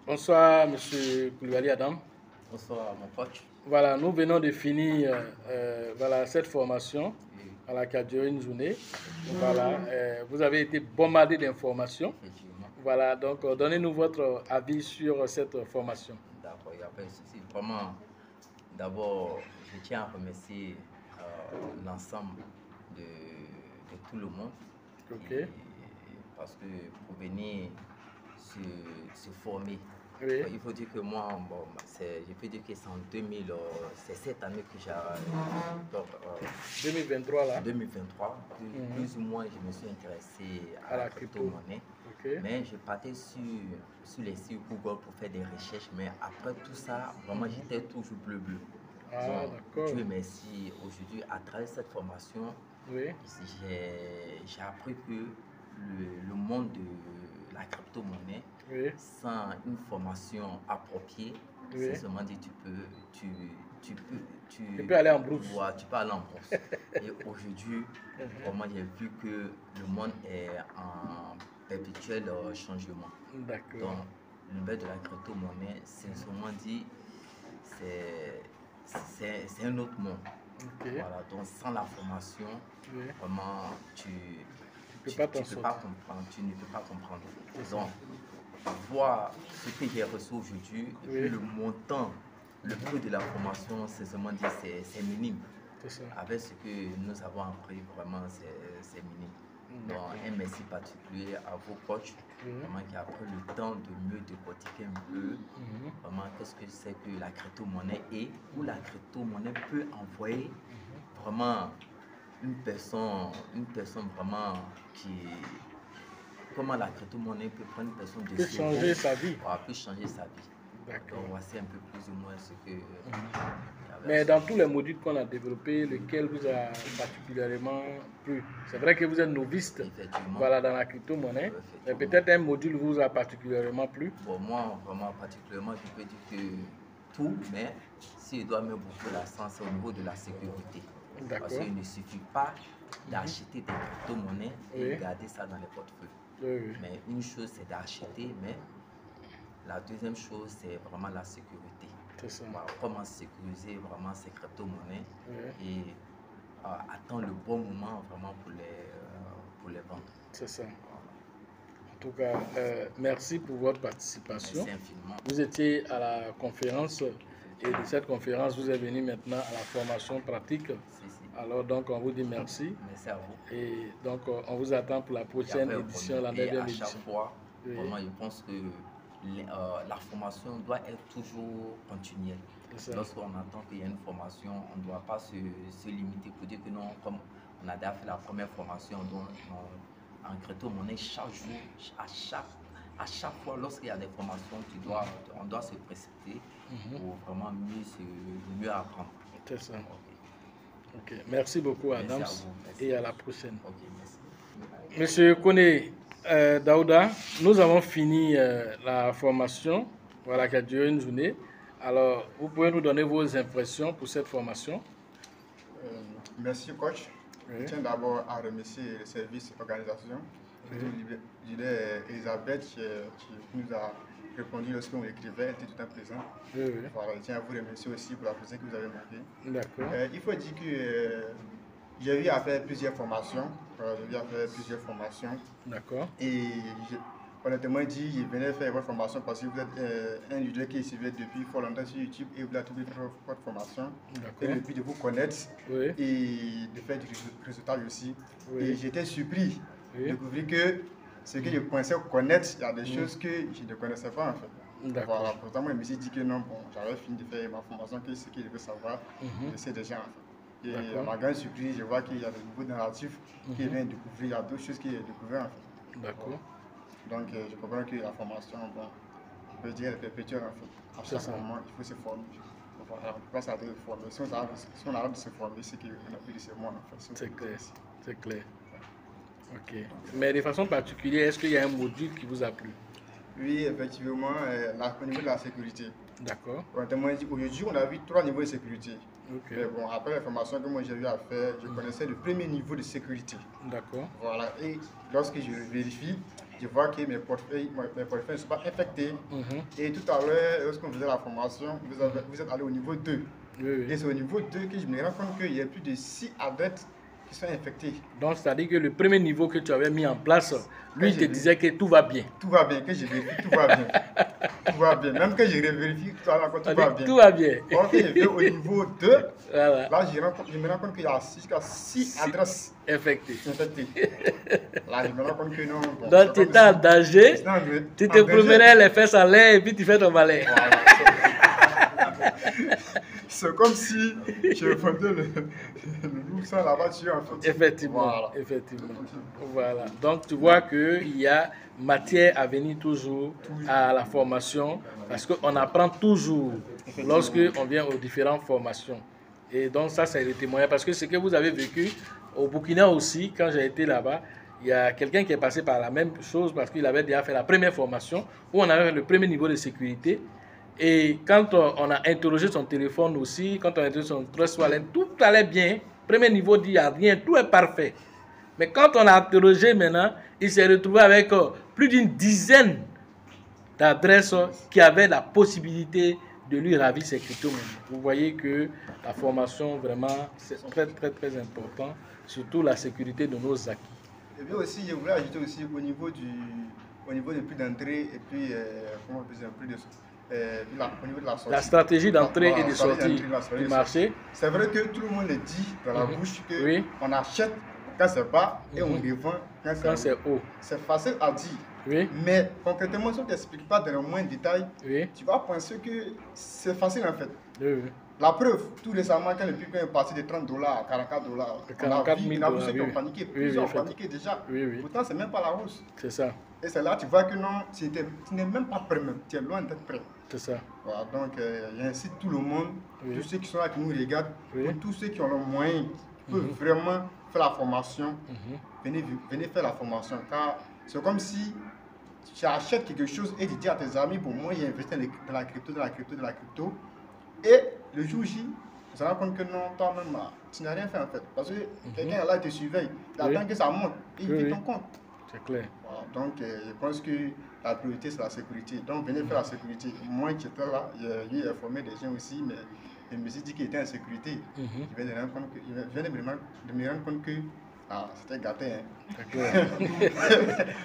Bonsoir, Monsieur Koulibaly Adam. Bonsoir, mon coach. Voilà, nous venons de finir voilà, cette formation qui a duré une journée. Voilà, vous avez été bombardé d'informations. Effectivement. Voilà, donc donnez-nous votre avis sur cette formation. D'accord, il n'y a pas de souci. Vraiment, d'abord, je tiens à remercier l'ensemble de tout le monde. Ok. Parce que pour venir se former, Oui. il faut dire que moi, bon, je peux dire que c'est en 2000, c'est cette année que j'ai. 2023 là. 2023, plus ou moins, je me suis intéressé à la crypto-monnaie. Okay. Mais je partais sur les sites Google pour faire des recherches. Mais après tout ça, vraiment, j'étais toujours bleu. Ah, d'accord. Dieu merci. Aujourd'hui, à travers cette formation, oui. j'ai appris que le monde de la crypto-monnaie, oui. sans une formation appropriée, oui. c'est seulement dit tu peux aller en brousse. Ouais, tu peux aller en brousse. Et aujourd'hui, vraiment, j'ai vu que le monde est en perpétuel changement. D'accord. Donc, l'univers de la crypto-monnaie, sincèrement dit, c'est un autre monde. Okay. Voilà, donc sans la formation, oui. vraiment, tu ne peux pas comprendre. Donc, voir ce que j'ai reçu aujourd'hui, et puis le montant, le prix de la formation, sincèrement dit, c'est minime. Avec ce que nous avons appris, vraiment, c'est minime. Donc, un merci particulier à vos coachs, vraiment, qui a pris le temps de me décortiquer un peu, vraiment, qu'est-ce que c'est que la crypto-monnaie et où la crypto-monnaie peut envoyer vraiment une personne vraiment qui... Comment la crypto-monnaie peut prendre une personne de changer sa vie. Peut changer sa vie. Donc, voici un peu plus ou moins ce que... Mais dans tous les modules qu'on a développés, lequel vous a particulièrement plu? C'est vrai que vous êtes noviste, voilà, dans la crypto-monnaie, mais peut-être un module vous a particulièrement plu? Bon, moi, vraiment particulièrement, je peux dire que tout, mais si je dois mettre beaucoup l'accent, c'est au niveau de la sécurité. Parce qu'il ne suffit pas d'acheter des crypto-monnaies et garder ça dans les portefeuilles. Mais une chose, c'est d'acheter, mais la deuxième chose, c'est vraiment la sécurité. Comment sécuriser vraiment ces crypto-monnaies et attendre le bon moment vraiment pour les vendre. C'est ça. En tout cas, merci pour votre participation. Merci infiniment. Vous étiez à la conférence et de cette conférence, vous êtes venu maintenant à la formation pratique. Alors donc, on vous dit merci. Merci à vous. Et donc, on vous attend pour la prochaine édition, la 9e édition. À chaque fois, vraiment, je pense que la formation doit être toujours continuelle. Lorsqu'on attend qu'il y ait une formation, on ne doit pas se limiter pour dire que non, comme on a déjà fait la première formation, donc en crypto-monnaie, chaque jour, à chaque fois, lorsqu'il y a des formations, on doit se précipiter pour vraiment mieux apprendre. C'est ça. Ok. Merci beaucoup, Adams, et à la prochaine. Okay, Monsieur Kone Daouda, nous avons fini la formation, voilà, qui a duré une journée. Alors, vous pouvez nous donner vos impressions pour cette formation? Merci, coach. Je tiens d'abord à remercier le service organisation. Elisabeth qui nous a répondu lorsqu'on l'écrivait, elle était tout à présent. Voilà, je tiens à vous remercier aussi pour la présence que vous avez marquée. D'accord. Il faut dire que j'ai eu à faire plusieurs formations. D'accord. Et honnêtement dit, je venais faire votre formation parce que vous êtes un leader qui suivait depuis fort longtemps sur YouTube et vous avez trouvé votre formation. Et depuis de vous connaître et de faire du résultat aussi. Et j'étais surpris de découvrir que ce que je pensais connaître, il y a des choses que je ne connaissais pas en fait. Voilà, pourtant moi je me suis dit que non, bon, j'avais fini de faire ma formation, que ce que je veux savoir, je sais déjà en fait. Et à ma grande surprise, je vois qu'il y a des nouveaux narratifs qui viennent découvrir, il y a d'autres choses qui j'ai découvert en fait. D'accord. Donc je comprends que la formation, bon, on peut dire, elle est perpétuelle en fait. À chaque moment, il faut se former. Voilà, on ne peut pas s'arrêter de former. Si on arrête de se former, c'est qu'on n'a plus de ce monde en fait. C'est clair, c'est clair. Ok. Mais de façon particulière, est-ce qu'il y a un module qui vous a plu? Oui, effectivement, au niveau de la sécurité. D'accord. Aujourd'hui, on a vu 3 niveaux de sécurité. Okay. Mais bon, après la formation que moi j'ai eu à faire, je connaissais le premier niveau de sécurité. D'accord. Voilà. Et lorsque je vérifie, je vois que mes portefeuilles ne sont pas infectés. Et tout à l'heure, lorsqu'on faisait la formation, vous êtes allé au niveau 2. Oui. Et c'est au niveau 2 que je me rends compte qu'il y a plus de 6 adeptes qui sont infectés. Donc, c'est-à-dire que le premier niveau que tu avais mis en place, lui, il te disait que tout va bien. Tout va bien, que je vérifie, tout va bien. Tout va bien. Même que je vérifie, tout va bien. Tout va bien. Donc, je vais au niveau 2. Voilà. Là, je me rends compte qu'il y a jusqu'à 6 adresses infectées. Là, je me rends compte que non. Bon, donc, tu étais en danger. Tu te promenais les fesses en l'air et puis tu fais ton balai. Voilà. C'est comme si je vendais le loup sans la voiture en fait. Effectivement, voilà. Effectivement. Voilà. Donc tu vois qu'il y a matière à venir toujours à la formation parce qu'on apprend toujours lorsque on vient aux différentes formations. Et donc ça, c'est le témoignage parce que ce que vous avez vécu au Burkina aussi, quand j'ai été là-bas, il y a quelqu'un qui est passé par la même chose parce qu'il avait déjà fait la première formation où on avait le premier niveau de sécurité. Et quand on a interrogé son téléphone aussi, quand on a interrogé son trust wallet, tout allait bien. Premier niveau dit, il n'y a rien, tout est parfait. Mais quand on a interrogé maintenant, il s'est retrouvé avec plus d'une dizaine d'adresses qui avaient la possibilité de lui ravir ses crypto-monnaies. Vous voyez que la formation, vraiment, c'est très, très, très important, surtout la sécurité de nos acquis. Et puis aussi, je voulais ajouter aussi au niveau des prix d'entrée et puis, comment on peut dire, prix de... au niveau de la sortie. La stratégie d'entrée et de sortie du marché. C'est vrai que tout le monde le dit dans la bouche qu'on achète quand c'est bas et on revend quand c'est haut. C'est facile à dire. Mais concrètement, si on ne t'explique pas dans le moindre détail, tu vas penser que c'est facile en fait. La preuve, tout récemment, quand le Bitcoin est passé de $30 à $44, on a vu ceux qui ont paniqué, plusieurs ont paniqué déjà. Pourtant, ce n'est même pas la hausse. C'est ça. Et c'est là tu vois que non, tu n'es même pas prêt même, tu es loin d'être prêt. C'est ça. Voilà, donc j'incite tout le monde, tous ceux qui sont là, qui nous regardent, tous ceux qui ont le moyen, qui peuvent vraiment faire la formation, venez faire la formation. Car c'est comme si tu achètes quelque chose et tu dis à tes amis, bon moi j'ai investi dans la crypto, et le jour J, tu te rends compte que non, toi-même, tu n'as rien fait en fait. Parce que quelqu'un là te surveille, il attend que ça monte et il fait ton compte. C'est clair. Voilà, donc je pense que la priorité c'est la sécurité. Donc venez faire la sécurité. Moi qui étais là, j'ai formé des gens aussi, mais je me suis dit qu'il était en sécurité. Je viens de me rendre compte que c'était gâté. Hein.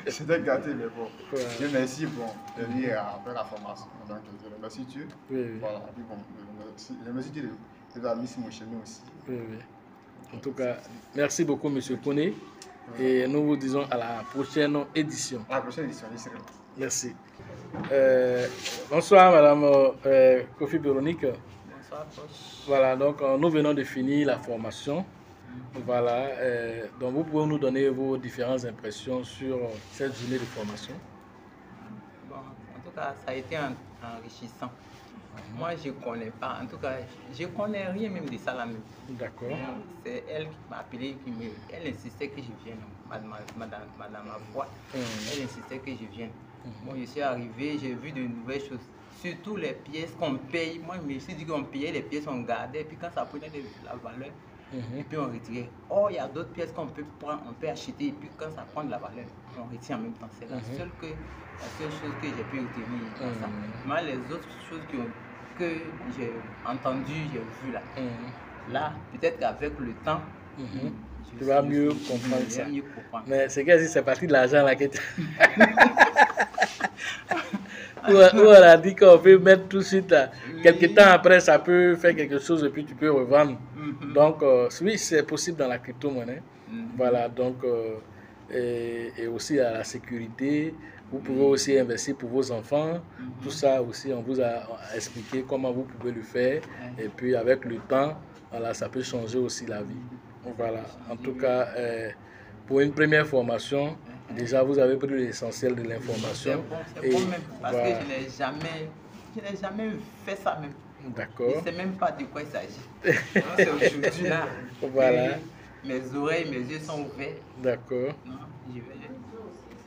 C'était gâté, mais bon. Dieu merci de lui après la formation. Donc je remercie Dieu. Voilà, bon, je remercie Dieu de la mise sur mon chemin aussi. En tout cas, merci beaucoup, M. Koné. Et nous vous disons à la prochaine édition. À la prochaine édition, merci. Bonsoir, Madame Kofi Véronique. Bonsoir, coach. Voilà, donc nous venons de finir la formation. Voilà, donc vous pouvez nous donner vos différentes impressions sur cette journée de formation. Bon, en tout cas, ça a été enrichissant. Moi, je ne connais pas, en tout cas, je ne connais rien même de ça là même. D'accord. C'est elle qui m'a appelé, elle insistait que je vienne, madame ma voix, elle insistait que je vienne. Moi, je suis arrivé, j'ai vu de nouvelles choses, surtout les pièces qu'on paye. Moi, je me suis dit qu'on payait les pièces, on gardait, et puis quand ça prenait de la valeur, et puis on retirait. Or, il y a d'autres pièces qu'on peut prendre, on peut acheter, et puis quand ça prend de la valeur, on retire en même temps. C'est la seule chose que j'ai pu retenir dans ça. Mais les autres choses que j'ai entendues, j'ai vues là, là, peut-être qu'avec le temps, tu vas mieux comprendre ça. Mais c'est que c'est parti de l'argent là que tu... Où on a dit qu'on peut mettre tout de suite là. Quelques temps après, ça peut faire quelque chose et puis tu peux revendre. Donc, oui, c'est possible dans la crypto-monnaie. Voilà, donc, et aussi à la sécurité. Vous pouvez aussi investir pour vos enfants. Tout ça aussi, on vous a expliqué comment vous pouvez le faire. Et puis, avec le temps, voilà, ça peut changer aussi la vie. Voilà, en tout cas, pour une première formation, déjà vous avez pris l'essentiel de l'information. C'est bon même, parce que je n'ai jamais fait ça même. D'accord. Je ne sais même pas de quoi il s'agit. C'est aujourd'hui là. Voilà. Mes oreilles, mes yeux sont ouverts. D'accord. Non, je vais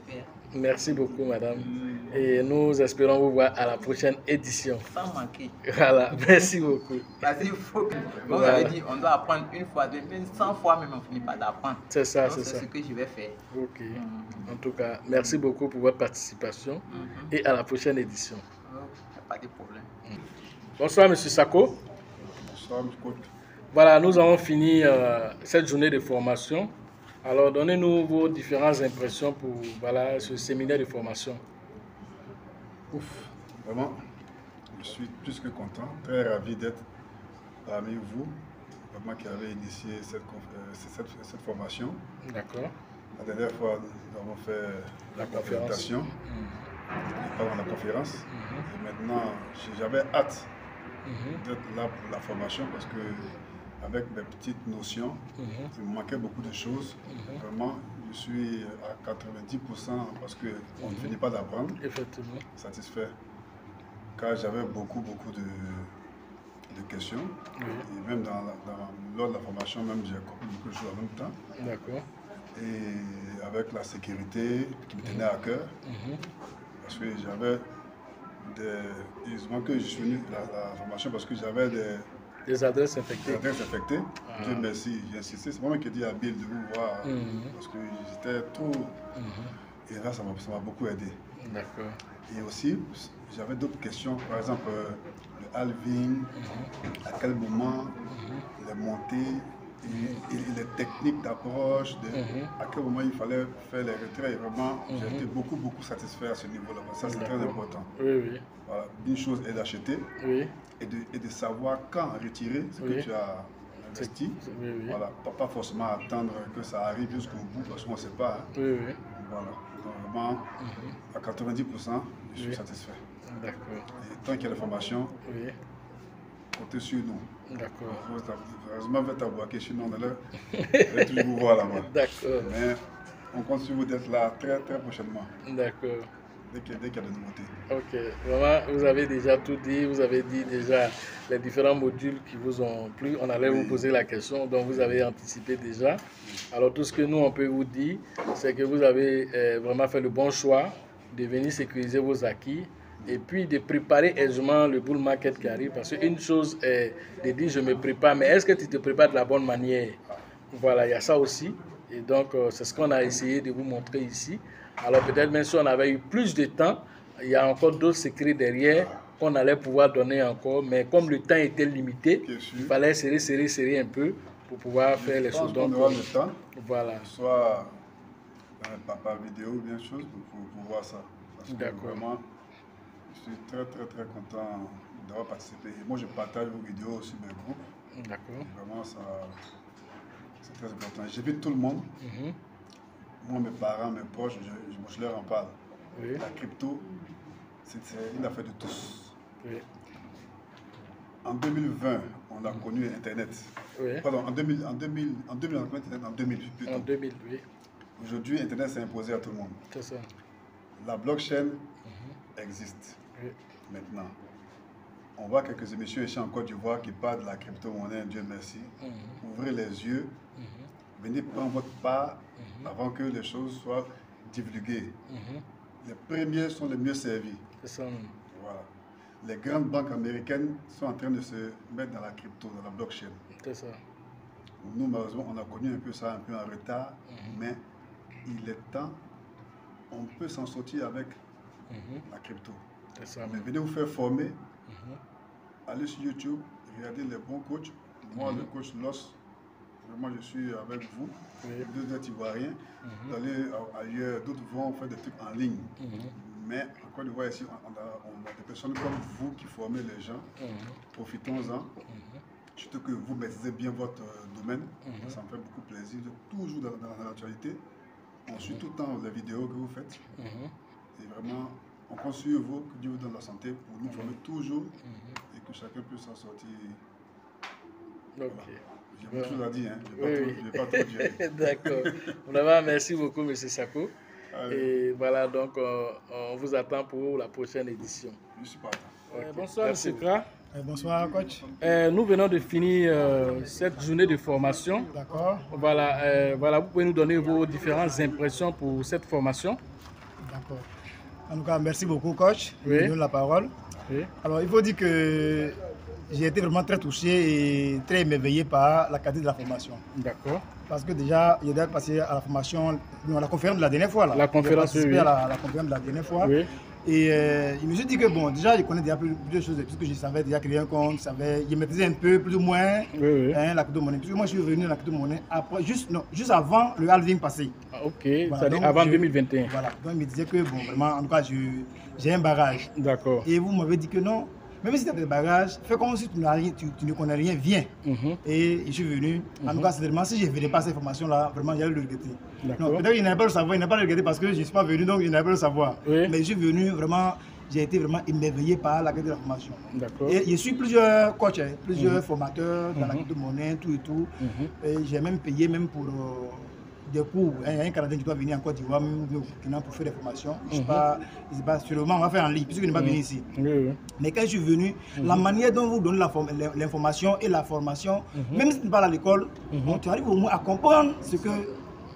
faire. Merci beaucoup, madame. Et nous espérons vous voir à la prochaine édition. Sans manquer. Voilà, merci beaucoup. Parce qu'il faut que, comme vous avez dit, on doit apprendre une fois, deux, même 100 fois, même on ne finit pas d'apprendre. C'est ça, c'est ça. C'est ce que je vais faire. Ok. En tout cas, merci beaucoup pour votre participation et à la prochaine édition. Pas de problème. Bonsoir, monsieur Sako. Bonsoir, monsieur Côte. Voilà, nous avons fini cette journée de formation. Alors, donnez-nous vos différentes impressions pour ce séminaire de formation. Ouf, vraiment, je suis plus que content, très ravi d'être parmi vous, vraiment qui avez initié cette formation. D'accord. La dernière fois, nous avons fait la présentation, pendant la conférence. Et maintenant, j'avais hâte d'être là pour la formation parce que avec mes petites notions, il me manquait beaucoup de choses. Vraiment, je suis à 90% parce qu'on ne finit pas d'apprendre. Effectivement. Satisfait. Car j'avais beaucoup de questions. Et même lors de la formation, même j'ai compris beaucoup de choses en même temps. D'accord. Et avec la sécurité qui me tenait à cœur. Parce que j'avais heureusement que je suis venu à la formation parce que j'avais des adresses infectées. Dieu merci, j'ai insisté. C'est moi qui ai dit à Bill de vous voir parce que j'étais trop. Et là, ça m'a beaucoup aidé. D'accord. Et aussi, j'avais d'autres questions. Par exemple, le halving, à quel moment, les montées, et les techniques d'approche, à quel moment il fallait faire les retraits. Et vraiment, j'ai été beaucoup satisfait à ce niveau-là. Ça, c'est très important. Voilà. Une chose est d'acheter. Et de savoir quand retirer ce que tu as investi. Voilà. Pas forcément attendre que ça arrive jusqu'au bout parce qu'on ne sait pas. Voilà. Donc, vraiment, à 90%, je suis satisfait. D'accord. Et tant qu'il y a la formation, comptez sur nous. D'accord. Heureusement, vous êtes à Boaké, sinon on allait toujours vous voir là-bas. D'accord. Mais on compte sur vous d'être là très prochainement. D'accord. Dès qu'il y a des nouveautés. Ok, vraiment, vous avez déjà tout dit, vous avez dit déjà les différents modules qui vous ont plu. On allait vous poser la question, donc vous avez anticipé déjà. Alors tout ce que nous, on peut vous dire, c'est que vous avez vraiment fait le bon choix de venir sécuriser vos acquis et puis de préparer aisément le bull market qui arrive. Parce qu'une chose est de dire je me prépare, mais est-ce que tu te prépares de la bonne manière? Voilà, il y a ça aussi. Et donc, c'est ce qu'on a essayé de vous montrer ici. Alors peut-être même si on avait eu plus de temps, il y a encore d'autres secrets derrière qu'on allait pouvoir donner encore. Mais comme le temps était limité, il fallait serrer un peu pour pouvoir faire les choses. Donc, on aura le temps, voilà. Soit par vidéo ou bien chose pour voir ça. D'accord. Vraiment, je suis très content d'avoir participé. Et moi, je partage vos vidéos sur mes groupes. D'accord. Vraiment, c'est très important. J'invite tout le monde. Moi, mes parents, mes proches, je leur en parle. La crypto, c'est une affaire de tous. En 2020, on a connu Internet. Pardon, en 2000, on a connu Internet en 2000 plutôt. En 2000, oui. Aujourd'hui, Internet s'est imposé à tout le monde. C'est ça. La blockchain existe maintenant. On voit quelques émissions ici en Côte d'Ivoire qui parlent de la crypto-monnaie, Dieu merci. Ouvrez les yeux, venez prendre votre part avant que les choses soient divulguées. Les premiers sont les mieux servis. C'est ça. Voilà. Les grandes banques américaines sont en train de se mettre dans la crypto, dans la blockchain. C'est ça. Nous, malheureusement, on a connu un peu ça, un peu en retard, mais il est temps, on peut s'en sortir avec la crypto. C'est ça. Mais venez vous faire former, allez sur YouTube, regardez les bons coachs. Moi, le coach Loss, vraiment, je suis avec vous. Vous êtes ivoiriens, d'aller ailleurs, d'autres vont faire des trucs en ligne. Mais en Côte d'Ivoire, ici, on a des personnes comme vous qui formez les gens. Profitons-en. Surtout que vous maîtrisez bien votre domaine. Ça me fait beaucoup plaisir. Toujours dans l'actualité. On suit tout le temps les vidéos que vous faites. Et vraiment, on compte sur vous, que Dieu vous donne la santé pour nous former toujours et que chacun puisse s'en sortir. Voilà. J'ai beaucoup de choses à dire, hein. Je ne vais pas trop dire. D'accord. Vraiment, merci beaucoup, M. Sako. Et voilà, donc on vous attend pour la prochaine édition. Je suis partant. Bonsoir, M. Kra. Bonsoir, coach. Nous venons de finir cette journée de formation. D'accord. Voilà, vous pouvez nous donner vos différentes impressions pour cette formation. D'accord. En tout cas, merci beaucoup, coach. Oui. Je donne la parole. Oui. Alors, il faut dire que j'ai été vraiment très touché et très émerveillé par la qualité de la formation. D'accord. Parce que déjà, il est passé à la formation, non, à la conférence de la dernière fois. Là. La conférence, oui. À la conférence de la dernière fois. Oui. Et il me suis dit que, bon, déjà, je connais déjà plusieurs choses, puisque je savais déjà créer un compte, je maîtrisais un peu, plus ou moins, la crypto-monnaie. Puisque moi, je suis revenu dans la crypto-monnaie juste avant le halving passé. Ah, ok, voilà, c'est-à-dire avant 2021. Voilà, donc il me disait que, bon, vraiment, en tout cas, j'ai un bagage. D'accord. Et vous m'avez dit que non. Même si tu as des bagages, fais comme si tu ne connais rien, viens. Et je suis venu. En tout cas, certainement, si je ne venais pas à cette formation-là, vraiment, j'allais le regretter. Non, peut-être qu'il n'avait pas le savoir, il n'a pas le regretter parce que je ne suis pas venu, donc il n'avait pas le savoir. Oui. Mais je suis venu vraiment, j'ai été vraiment émerveillé par la qualité de la formation. Et je suis plusieurs coachs, plusieurs formateurs dans la crypto-monnaie, tout et tout. Et j'ai même payé même pour des cours. Il y a un Canadien qui doit venir en Côte d'Ivoire pour faire des formations. Je ne sais pas, sûrement on va faire en ligne, puisqu'il n'est pas venu ici. Mais quand je suis venu, la manière dont vous donnez l'information et la formation, même si tu ne parles pas à l'école, tu arrives au moins à comprendre ce que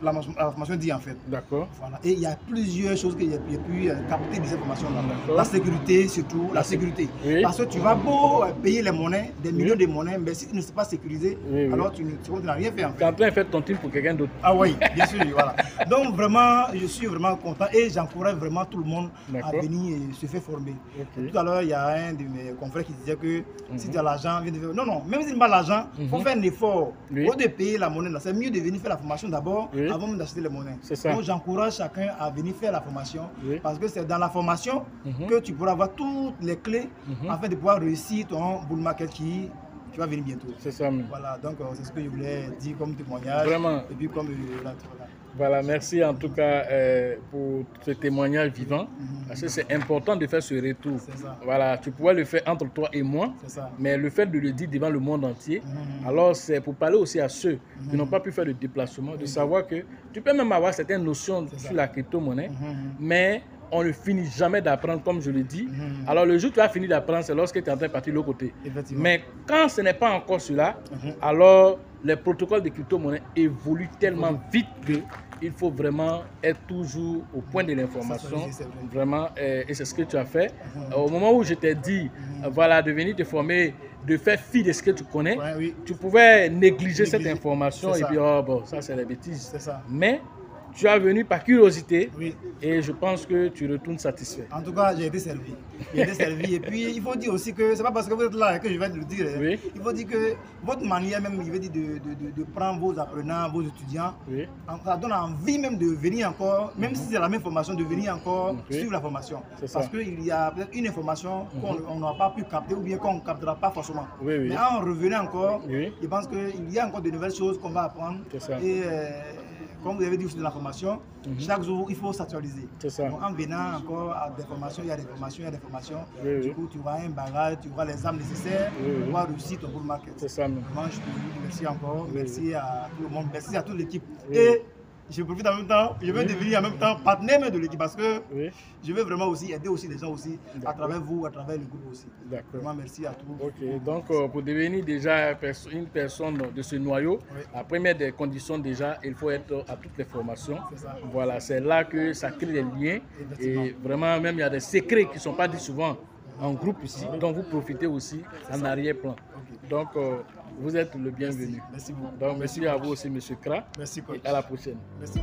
la formation dit en fait. D'accord. Voilà. Et il y a plusieurs choses que j'ai pu capter de cette formation-là. La sécurité, surtout, la sécurité. Oui. Parce que tu vas beau payer les monnaies, des millions de monnaies, mais si tu ne sais pas sécuriser, alors tu n'as rien fait en fait. Tu es en train de faire ton team pour quelqu'un d'autre. Ah oui, bien sûr, voilà. Donc vraiment, je suis vraiment content et j'encourage vraiment tout le monde à venir et se faire former. Tout à l'heure, il y a un de mes confrères qui disait que si tu as l'argent, viens de faire. Non, même si tu n'as pas l'argent, il faut faire un effort. Au lieu de payer la monnaie, c'est mieux de venir faire la formation d'abord. Avant même d'acheter les monnaies. Donc j'encourage chacun à venir faire la formation parce que c'est dans la formation que tu pourras avoir toutes les clés afin de pouvoir réussir ton bull market qui va venir bientôt. C'est ça. Voilà, donc c'est ce que je voulais dire comme témoignage. Vraiment. Et puis comme Voilà, merci en tout cas pour ce témoignage vivant. Parce que c'est important de faire ce retour. Voilà, tu pourrais le faire entre toi et moi, mais le fait de le dire devant le monde entier, alors c'est pour parler aussi à ceux qui n'ont pas pu faire de déplacement, de savoir que tu peux même avoir certaines notions sur la crypto-monnaie, mais on ne finit jamais d'apprendre, comme je le dis. Alors le jour où tu as fini d'apprendre, c'est lorsque tu es en train de partir de l'autre côté. Mais quand ce n'est pas encore cela, alors les protocoles de crypto-monnaie évoluent tellement vite qu'il faut vraiment être toujours au point de l'information. Vraiment, et c'est ce que tu as fait. Au moment où je t'ai dit, voilà, de venir te former, de faire fi de ce que tu connais, tu pouvais négliger cette information et puis, oh bon, ça c'est la bêtise. Mais tu es venu par curiosité et je pense que tu retournes satisfait. En tout cas, j'ai été servi. Et puis, il faut dire aussi que c'est pas parce que vous êtes là que je vais le dire. Il faut dire que votre manière même, je vais dire, de prendre vos apprenants, vos étudiants, ça donne envie même de venir encore, même si c'est la même formation, de venir encore suivre la formation. Parce qu'il y a peut-être une information qu'on n'a pas pu capter ou bien qu'on ne captera pas forcément. Mais en revenant encore, je pense qu'il y a encore de nouvelles choses qu'on va apprendre. Et comme vous avez dit aussi de la formation, chaque jour, il faut s'actualiser. Donc, en venant encore à des formations, il y a des formations, il y a des formations. Du coup, tu auras un bagage, tu auras les armes nécessaires pour pouvoir réussir ton bull market. C'est ça. Moi, je te dis merci encore. Merci à tout le monde. Merci à toute l'équipe. Et je profite en même temps, je veux devenir en même temps partenaire de l'équipe parce que je veux vraiment aussi aider aussi les gens aussi à travers vous, à travers le groupe aussi. Vraiment merci à tous. Ok, donc pour devenir déjà une personne de ce noyau, la première des conditions déjà, il faut être à toutes les formations. Voilà, c'est là que ça crée des liens et vraiment même il y a des secrets qui ne sont pas dits souvent en groupe ici, donc vous profitez aussi en arrière-plan. Donc vous êtes le bienvenu. Merci beaucoup. Donc merci à vous aussi, M. Kra. Merci, coach. Et à la prochaine. Merci.